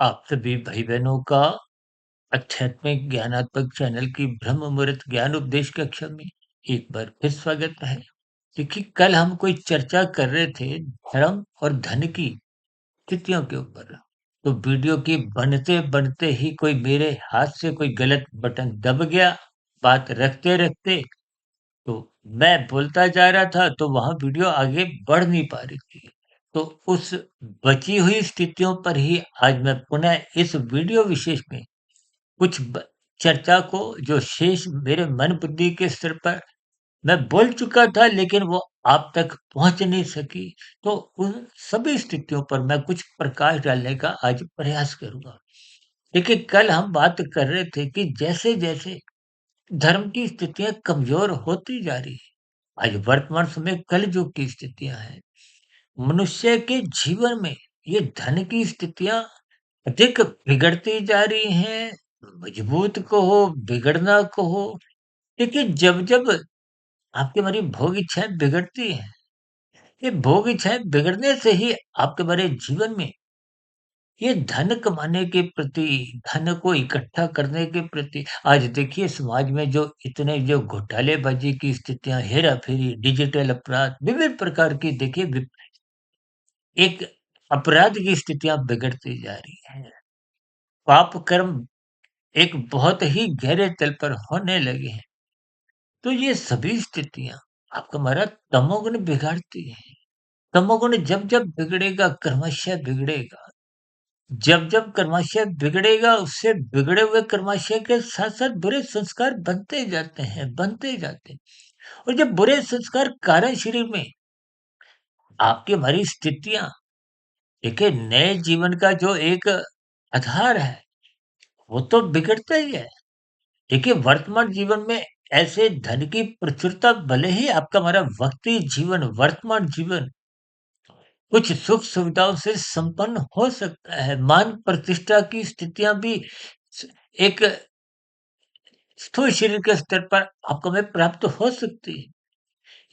आप सभी भाई-बहनों का आध्यात्मिक ज्ञानात्मक चैनल की ब्रह्म मुहूर्त ज्ञान उपदेश कक्षा में एक बार फिर स्वागत है। देखिए, कल हम कोई चर्चा कर रहे थे धर्म और धन की स्थितियों के ऊपर। तो वीडियो की बनते-बनते ही कोई मेरे हाथ से कोई गलत बटन दब गया। बात रखते-रखते तो मैं बोलता जा रहा था तो वहाँ वीडियो आगे बढ़ नहीं पा रही थी। तो उस बची हुई स्थितियों पर ही आज मैं पुनः इस वीडियो विशेष में कुछ चर्चा को जो शेष मेरे मन बुद्धि के स्तर पर मैं बोल चुका था लेकिन वो आप तक पहुंच नहीं सकी। तो उन सभी स्थितियों पर मैं कुछ प्रकाश डालने का आज प्रयास करूंगा। देखिए, कल हम बात कर रहे थे कि जैसे जैसे धर्म की स्थितियां कमजोर होती जा रही है, आज वर्तमान समय कलयुग की स्थितियां हैं। मनुष्य के जीवन में ये धन की स्थितियां अधिक बिगड़ती जा रही हैं। मजबूत कहो, बिगड़ना कहो। देखिए, जब-जब आपकी हमारी भोग इच्छाएँ बिगड़ती हैं, ये भोग इच्छाएँ बिगड़ने से ही आपके हमारे जीवन में ये धन कमाने के प्रति, धन को इकट्ठा करने के प्रति आज देखिए समाज में जो इतने जो घोटालेबाज़ी की स्थितियाँ, हेरा-फेरी, डिजिटल अपराध, विभिन्न प्रकार की देखिए एक अपराध की स्थितियाँ बिगड़ती जा रही हैं। पाप कर्म एक बहुत ही गहरे तल पर होने लगे हैं। तो ये सभी स्थितियाँ आपका हमारा तमोगुण बिगाड़ती हैं। तमोगुण जब-जब बिगड़ेगा, कर्मशः बिगड़ेगा। जब-जब कर्मशः बिगड़ेगा, उससे बिगड़े हुए कर्मशः के साथ-साथ बुरे संस्कार बनते जाते हैं। और जब बुरे संस्कार कारण शरीर में आपकी हमारी स्थितियाँ देखिए नए जीवन का जो एक आधार है, वो तो बिगड़ता ही है। देखिए, वर्तमान जीवन में ऐसे धन की प्रचुरता भले ही आपका हमारा वक्ती जीवन, वर्तमान जीवन कुछ सुख सुविधाओं से संपन्न हो सकता है। मान प्रतिष्ठा की स्थितियाँ भी स एक स्थूल शरीर के स्तर पर आपको हमें प्राप्त हो सकती है।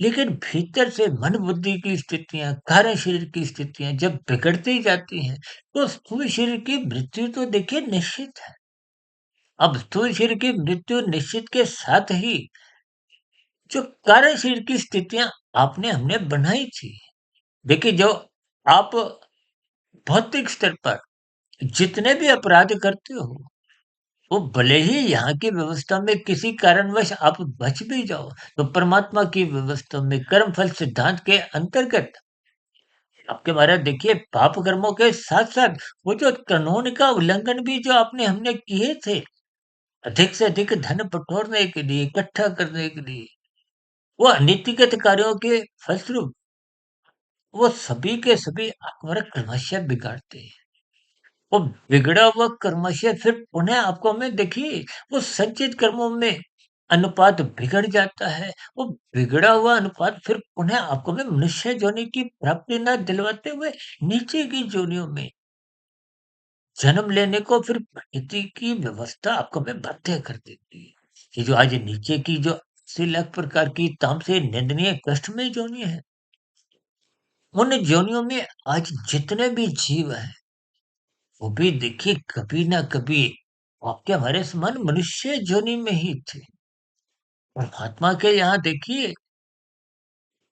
लेकिन भीतर से मन बुद्धि की स्थितियाँ, कारण शरीर की स्थितियाँ जब बिगड़ती जाती हैं, तो स्थूल शरीर की मृत्यु तो देखिए निश्चित है। अब स्थूल शरीर की मृत्यु निश्चित के साथ ही जो कारण शरीर की स्थितियाँ आपने हमने बनाई थी। देखिए, जो आप भौतिक स्तर पर जितने भी अपराध करते हो, वो भले ही यहाँ की व्यवस्था में किसी कारणवश आप बच भी जाओ, तो परमात्मा की व्यवस्था में कर्मफल सिद्धांत के अंतर्गत आपके महाराज देखिए पाप कर्मों के साथ-साथ वो जो कानून का उल्लंघन भी जो आपने हमने किए थे, अधिक से अधिक धन बटोरने के लिए, इकट्ठा करने के लिए, वो अनीतिगत कार्यों के फलस्वरूप वो सभी के सभी हमारा क्रमशः बिगाड़ते हैं। वो बिगड़ा हुआ क्रमशः फिर पुनः आपको हमें देखिए वो संचित कर्मों में अनुपात बिगड़ जाता है। वो बिगड़ा हुआ अनुपात फिर पुनः आपको हमें मनुष्य योनि की प्राप्ति न दिलवाते हुए नीचे की योनियों में जन्म लेने को फिर प्रकृति की व्यवस्था आपको हमें बाध्य कर देती है। ये जो आज नीचे की जो 80 लाख प्रकार की तामसिक निंदनीय कष्टमय योनि है, उन योनियों में आज जितने भी जीव हैं, वो भी देखिए कभी ना कभी आपके हमारे समान मनुष्य योनि में ही थे। परमात्मा के यहाँ देखिए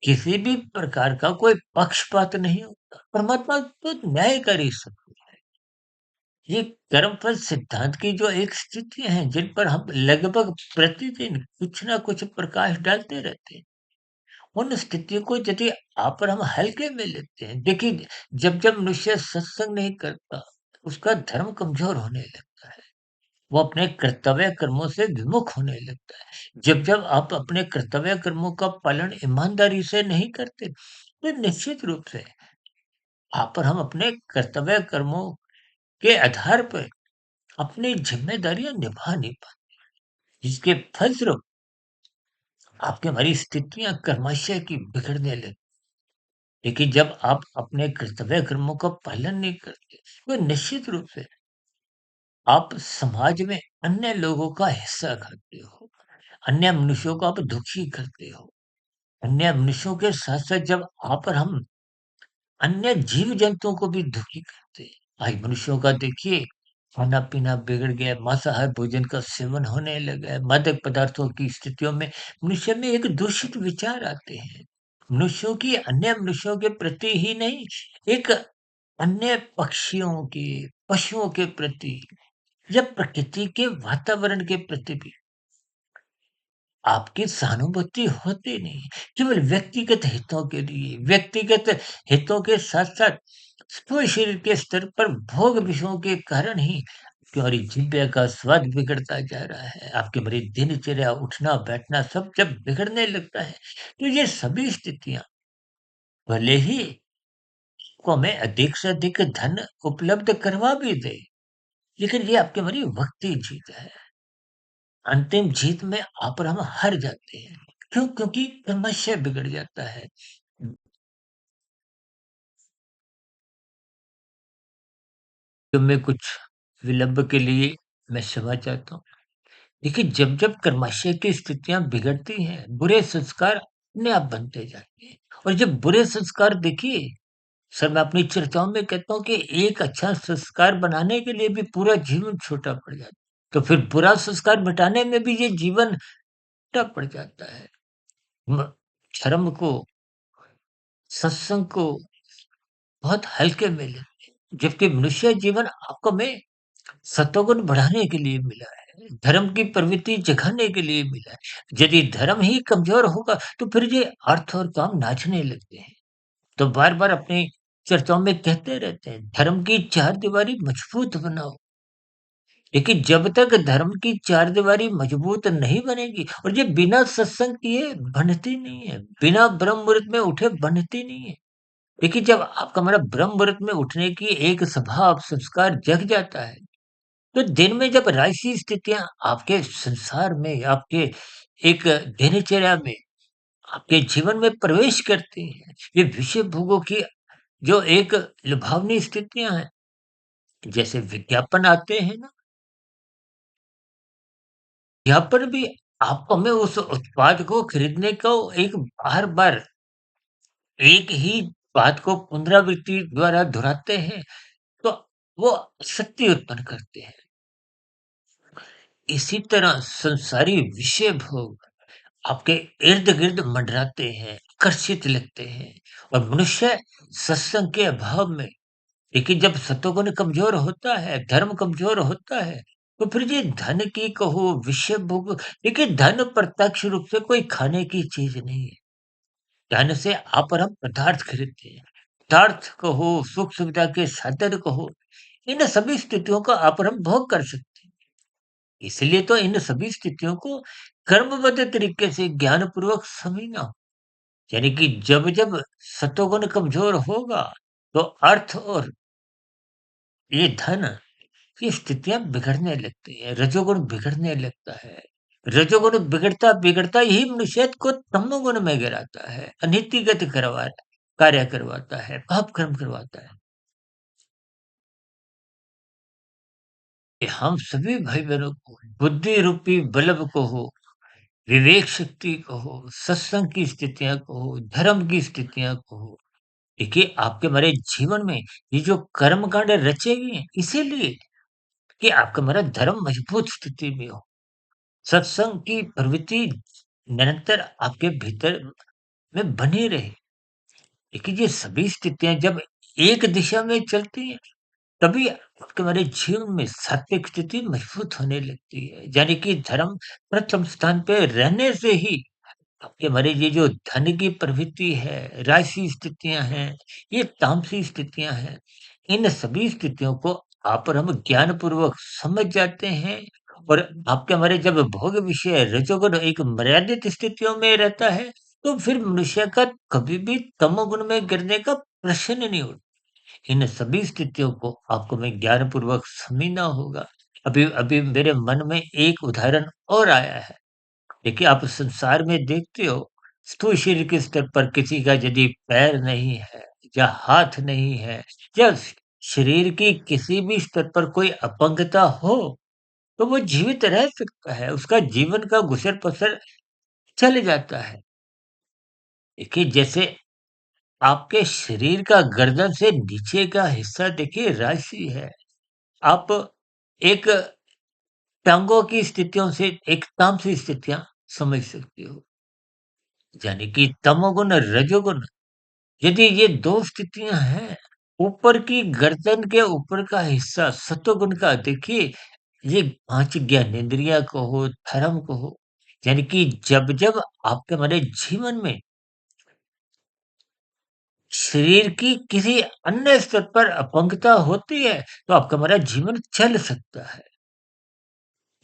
किसी भी प्रकार का कोई पक्षपात नहीं होता। परमात्मा तो न्यायकारी सब। ये कर्मफल सिद्धांत की जो एक स्थिति है जिन पर हम लगभग प्रतिदिन कुछ ना कुछ प्रकाश डालते रहते हैं। उन स्थितियों को यदि आप और हम हल्के में लेते हैं, देखिए जब-जब मनुष्य सत्संग नहीं करता, उसका धर्म कमज़ोर होने लगता है। वो अपने कर्तव्य कर्मों से विमुख होने लगता है। जब-जब आप अपने कर्तव्य कर्मों का पालन ईमानदारी से नहीं करते, तो निश्चित रूप से आप और हम अपने कर्तव्य कर्मों के आधार पर अपनी ज़िम्मेदारियाँ निभा नहीं पाते। जिसके फलस्वरूप आपकी हमारी स्थितियाँ कर्मशः की बिगड़ने लगती। लेकिन जब आप अपने कर्तव्य कर्मों का पालन नहीं करते, तो निश्चित रूप से आप समाज में अन्य लोगों का हिस्सा खाते हो। अन्य मनुष्यों को आप दुखी करते हो। अन्य मनुष्यों के साथ-साथ जब आप और हम अन्य जीव-जंतुओं को भी दुखी करते हैं, आज मनुष्यों का देखिए खाना-पीना बिगड़ गया है, मांसाहार भोजन का सेवन होने लगा है, मादक पदार्थों की स्थितियों में मनुष्य में एक दूषित विचार आते हैं। मनुष्यों की अन्य मनुष्यों के प्रति ही नहीं, एक अन्य पक्षियों के, पशुओं के प्रति या प्रकृति के वातावरण के प्रति भी आपकी सहानुभूति होती नहीं है। केवल व्यक्तिगत हितों के लिए, व्यक्तिगत हितों के साथ-साथ स्थूल शरीर के स्तर पर भोग विषयों के कारण ही हमारी जीभ का स्वाद बिगड़ता जा रहा है। आपकी हमारी दिनचर्या, उठना-बैठना सब जब बिगड़ने लगता है, तो ये सभी स्थितियाँ भले ही को हमें अधिक से अधिक धन उपलब्ध करवा भी दे, लेकिन ये आपकी हमारी वक़्ती जीत है। अंतिम जीत में आप और हम हार जाते हैं। क्यों? क्योंकि क्रमशः बिगड़ जाता है। तो मैं कुछ विलंब के लिए मैं क्षमा चाहता हूँ। देखिए, जब-जब कर्माशय की स्थितियाँ बिगड़ती हैं, बुरे संस्कार अपने आप बनते जाते हैं और जब बुरे संस्कार देखिए, सर मैं अपनी चर्चाओं में कहता हूँ कि एक अच्छा संस्कार बनाने के लिए भी पूरा जीवन छोटा पड़ जाता है। तो फिर बुरा संस्कार मिटाने में भी ये जीवन छोटा पड़ जाता है। म धर्म को, सत्संग को बहुत हल्के में लेते हैं, जबकि मनुष्य जीवन आपको में सत्वगुण बढ़ाने के लिए मिला है, धर्म की प्रवृत्ति जगाने के लिए मिला है। यदि धर्म ही कमज़ोर होगा, तो फिर ये अर्थ और काम नाचने लगते हैं। तो बार-बार अपनी चर्चाओं में कहते रहते हैं, धर्म की चारदीवारी मजबूत बनाओ। लेकिन जब तक धर्म की चारदीवारी मजबूत नहीं बनेगी और ये बिना सत्संग किए बनती नहीं है, बिना ब्रह्म मुहूर्त में उठे बनती नहीं है। देखिए, जब आपका हमारा ब्रह्म मुहूर्त में उठने की एक स्वभाव, संस्कार जग जाता है, तो दिन में जब राशि स्थितियाँ आपके संसार में, आपके एक दिनचर्या में, आपके जीवन में प्रवेश करती हैं, ये विषय भोगों की जो एक लुभावनी स्थितियाँ हैं, जैसे विज्ञापन आते हैं ना, यहाँ पर भी आपको हमें उस उत्पाद को खरीदने को एक बार-बार एक ही बात को पुनरावृत्ति द्वारा दोहराते हैं, तो वो आसक्ति उत्पन्न करते हैं। इसी तरह संसारी विषय भोग आपके इर्द-गिर्द मंडराते हैं, आकर्षित लगते हैं और मनुष्य सत्संग के अभाव में देखिए जब सत्वगुण कमज़ोर होता है, धर्म कमज़ोर होता है, तो फिर ये धन की कहो, विषय भोग देखिए धन प्रत्यक्ष रूप से कोई खाने की चीज़ नहीं है। धन से आप और हम पदार्थ खरीदते हैं। पदार्थ कहो, सुख-सुविधा के साधन कहो, इन सभी स्थितियों का आप और हम भोग कर सकते हैं। इसलिए तो इन सभी स्थितियों को कर्मबद्ध तरीके से ज्ञानपूर्वक समझना यानी कि जब-जब सत्वगुण कमज़ोर होगा, तो अर्थ और ये धन, ये स्थितियाँ बिगड़ने लगती हैं, रजोगुण बिगड़ने लगता है। रजोगुण बिगड़ता-बिगड़ता ही मनुष्य को तमोगुण में गिराता है, अनितिगत कार्य करवाता है, पाप कर्म करवाता है। कि हम सभी भाई-बहनों को बुद्धि रूपी बल्ब को हो विवेक शक्ति को हो, सत्संग की स्थितियाँ को हो, धर्म की स्थितियाँ को हो। देखिए, आपके हमारे जीवन में ये जो कर्मकांड रचे गए हैं, इसीलिए कि आपका हमारा धर्म मजबूत स्थिति में हो। सत्संग की प्रवृत्ति निरंतर आपके भीतर में बनी रहे। देखिए, ये सभी स्थितियाँ जब एक दिशा में चलती हैं, तभी आपके हमारे जीवन में सात्विक स्थिति मजबूत होने लगती है। यानी कि धर्म प्रथम स्थान पे रहने से ही आपके हमारे ये जो धन की प्रवृत्ति है, राशि स्थितियाँ हैं, ये तामसी स्थितियाँ हैं, इन सभी स्थितियों को आप और हम ज्ञानपूर्वक समझ जाते हैं और आपके हमारे जब भोग विषय रजोगुण एक मर्यादित स्थितियों में रहता है, तो फिर मनुष्य का कभी भी तमोगुण में गिरने का प्रश्न नहीं उठता। इन सभी स्थितियों को आपको मैं ज्ञानपूर्वक समझना होगा। अभी अभी मेरे मन में एक उदाहरण और आया है। देखिए, आप संसार में देखते हो, स्थूल शरीर के स्तर पर किसी का यदि पैर नहीं है या हाथ नहीं है या शरीर की किसी भी स्तर पर कोई अपंगता हो, तो वो जीवित रह सकता है, उसका जीवन का गुज़र-बसर चल जाता है। देखिए, जैसे आपके शरीर का गर्दन से नीचे का हिस्सा देखिए राशि है। आप एक टांगों की स्थितियों से एक तामसी स्थितियाँ समझ सकते हो। यानी कि तमोगुण और रजोगुण, यदि ये 2 स्थितियाँ हैं, ऊपर की गर्दन के ऊपर का हिस्सा सत्वगुण का देखिए, ये 5 ज्ञानेंद्रिय को हो, धर्म को हो, यानी कि जब-जब आपके हमारे जीवन में शरीर की किसी अन्य स्तर पर अपंगता होती है, तो आपका हमारा जीवन चल सकता है।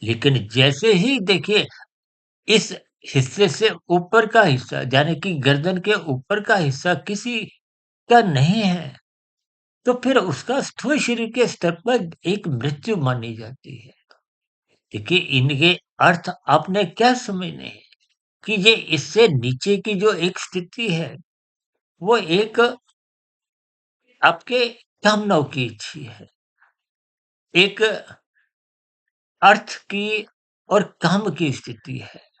लेकिन जैसे ही देखिए इस हिस्से से ऊपर का हिस्सा यानी कि गर्दन के ऊपर का हिस्सा किसी का नहीं है, तो फिर उसका स्थूल शरीर के स्तर पर एक मृत्यु मानी जाती है। देखिए इनके अर्थ आपने क्या समझने हैं कि ये इससे नीचे की जो एक स्थिति है, वो एक आपके कामनाओं की इच्छी है। एक अर्थ की और काम की स्थिति है।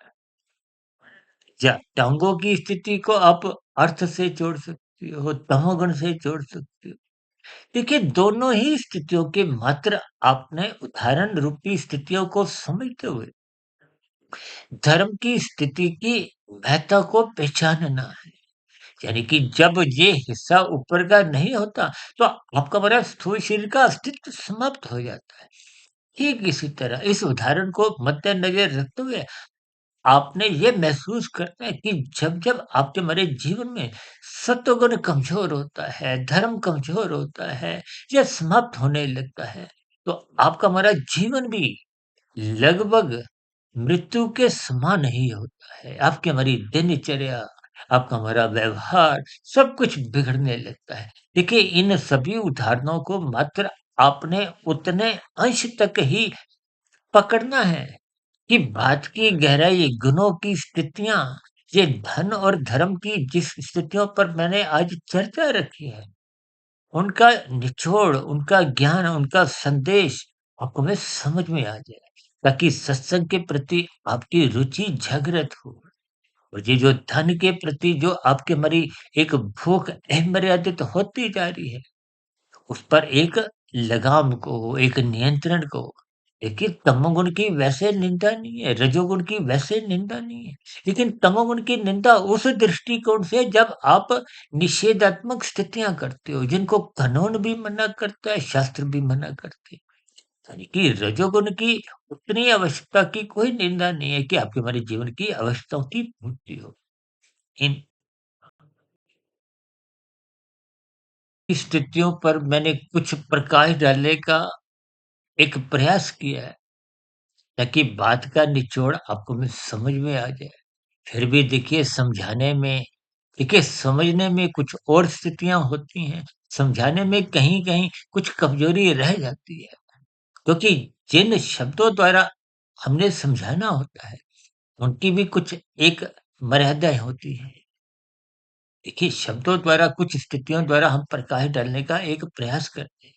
टांगों की स्थिति को आप अर्थ से जोड़ सकते हो, तमोगुण से जोड़ सकते हो। देखिए दोनों ही स्थितियों के मात्र आपने उदाहरण रूपी स्थितियों को समझते हुए धर्म की स्थिति की महत्ता को पहचानना है। यानी कि जब ये हिस्सा ऊपर का नहीं होता, तो आपका बड़ा स्थूल शरीर का अस्तित्व समाप्त हो जाता है। ठीक इसी तरह इस उदाहरण को मद्देनजर रखते हुए आपने ये महसूस करना है कि जब-जब आपके हमारे जीवन में सत्वगुण कमज़ोर होता है, धर्म कमज़ोर होता है या समाप्त होने लगता है, तो आपका हमारा जीवन भी लगभग मृत्यु के समान ही होता है। आपकी हमारी दिनचर्या, आपका हमारा व्यवहार सब कुछ बिगड़ने लगता है। देखिए इन सभी उदाहरणों को मात्र आपने उतने अंश तक ही पकड़ना है कि बात की गहराई, गुणों की स्थितियाँ, ये धन और धर्म की जिस स्थितियों पर मैंने आज चर्चा रखी है, उनका निचोड़, उनका ज्ञान, उनका संदेश आपको में समझ में आ जाए, ताकि सत्संग के प्रति आपकी रुचि जागृत हो। और ये जो धन के प्रति जो आपके मरी एक भूख अमर्यादित होती जा रही है, उस पर एक लगाम को, एक नियंत्रण को देखिए तमोगुण की वैसे निंदा नहीं है, रजोगुण की वैसे निंदा नहीं है। लेकिन तमोगुण की निंदा उस दृष्टिकोण से जब आप निषेधात्मक स्थितियाँ करते हो, जिनको कानून भी मना करता है, शास्त्र भी मना करते हैं। यानी कि रजोगुण की उतनी आवश्यकता की कोई निंदा नहीं है कि आपके हमारे जीवन की आवश्यकताओं की पूर्ति हो। इन स्थितियों पर मैंने कुछ प्रकाश डालने का एक प्रयास किया है, ताकि बात का निचोड़ आपको में समझ में आ जाए। फिर भी देखिए समझाने में देखिए समझने में कुछ और स्थितियाँ होती हैं, समझाने में कहीं-कहीं कुछ कमज़ोरी रह जाती है। क्योंकि जिन शब्दों द्वारा हमने समझाना होता है, उनकी भी कुछ एक मर्यादाएँ होती हैं। देखिए शब्दों द्वारा कुछ स्थितियों द्वारा हम प्रकाश डालने का एक प्रयास करते हैं।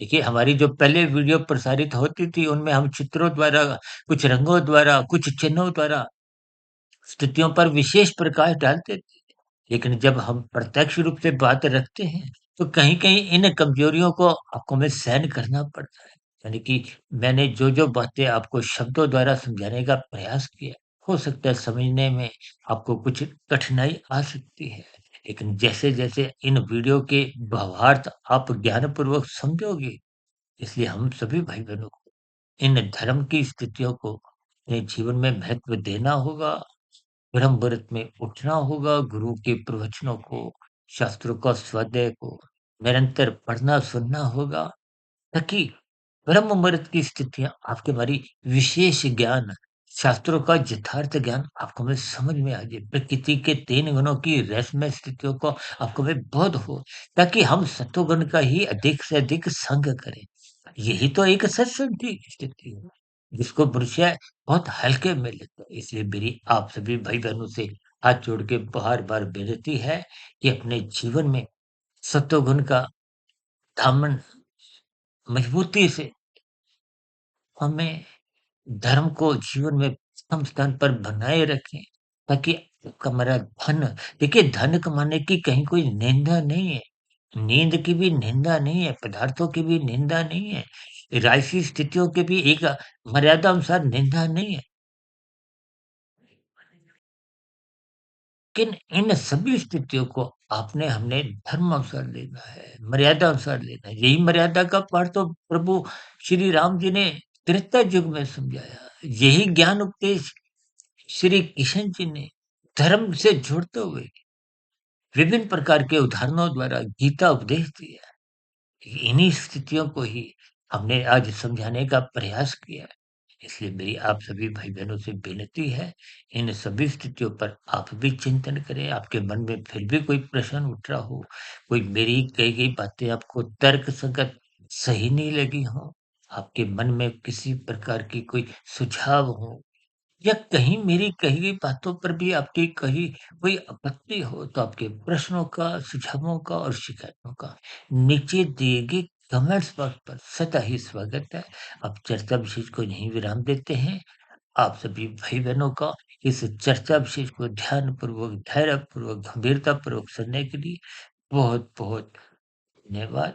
देखिए, हमारी जो पहले वीडियो प्रसारित होती थी, उनमें हम चित्रों द्वारा, कुछ रंगों द्वारा, कुछ चिन्हों द्वारा स्थितियों पर विशेष प्रकाश डालते थे। लेकिन जब हम प्रत्यक्ष रूप से बात रखते हैं, तो कहीं-कहीं इन कमजोरियों को आपको हमें सहन करना पड़ता है। यानी कि मैंने जो-जो बातें आपको शब्दों द्वारा समझाने का प्रयास किया, हो सकता है समझने में आपको कुछ कठिनाई आ सकती है। लेकिन जैसे-जैसे इन वीडियो के भावार्थ आप ज्ञानपूर्वक समझोगे, इसलिए हम सभी भाई-बहनों को इन धर्म की स्थितियों को अपने जीवन में महत्व देना होगा, ब्रह्म मुहूर्त में उठना होगा, गुरु के प्रवचनों को, शास्त्रों का स्वाध्याय को निरंतर पढ़ना सुनना होगा, ताकि ब्रह्म मुहूर्त की स्थितियाँ आपके हमारी विशेष ज्ञान, शास्त्रों का यथार्थ ज्ञान आपको में समझ में आ जाए। प्रकृति के 3 गुणों की रहस्यमय स्थितियों को आपको में बोध हो, ताकि हम सत्वगुण का ही अधिक से अधिक संग करें। यही तो एक सत्संग की स्थिति है, जिसको मनुष्य बहुत हल्के में लेता है। इसलिए मेरी आप सभी भाई-बहनों से हाथ जोड़ के बार-बार विनती है कि अपने जीवन में सत्वगुण का दामन मजबूती से हमें धर्म को जीवन में प्रथम स्थान पर बनाए रखें, ताकि कमरा धन। देखिए, धन कमाने की कहीं कोई निंदा नहीं है, नींद की भी निंदा नहीं है, पदार्थों की भी निंदा नहीं है, राजसी स्थितियों की भी एक मर्यादा अनुसार निंदा नहीं है। लेकिन इन सभी स्थितियों को आपने हमने धर्म अनुसार लेना है, मर्यादा अनुसार लेना है। यही मर्यादा का पाठ तो प्रभु श्री राम जी ने त्रेता युग में समझाया। यही ज्ञान उपदेश श्री कृष्ण जी ने धर्म से जुड़ते हुए विभिन्न प्रकार के उदाहरणों द्वारा गीता उपदेश दिया। इन्हीं स्थितियों को ही हमने आज समझाने का प्रयास किया है। इसलिए मेरी आप सभी भाई-बहनों से विनती है, इन सभी स्थितियों पर आप भी चिंतन करें। आपके मन में फिर भी कोई प्रश्न उठ रहा हो, कोई मेरी कही गई बातें आपको तर्कसंगत सही नहीं लगी हों, आपके मन में किसी प्रकार की कोई सुझाव हो या कहीं मेरी कही गई बातों पर भी आपकी कही कोई आपत्ति हो, तो आपके प्रश्नों का, सुझावों का और शिकायतों का नीचे दिए गए कमेंट्स बॉक्स पर सदा ही स्वागत है। अब चर्चा विशेष को यहीं विराम देते हैं। आप सभी भाई-बहनों का इस चर्चा विशेष को ध्यानपूर्वक, धैर्यपूर्वक, गंभीरतापूर्वक सुनने के लिए बहुत-बहुत धन्यवाद।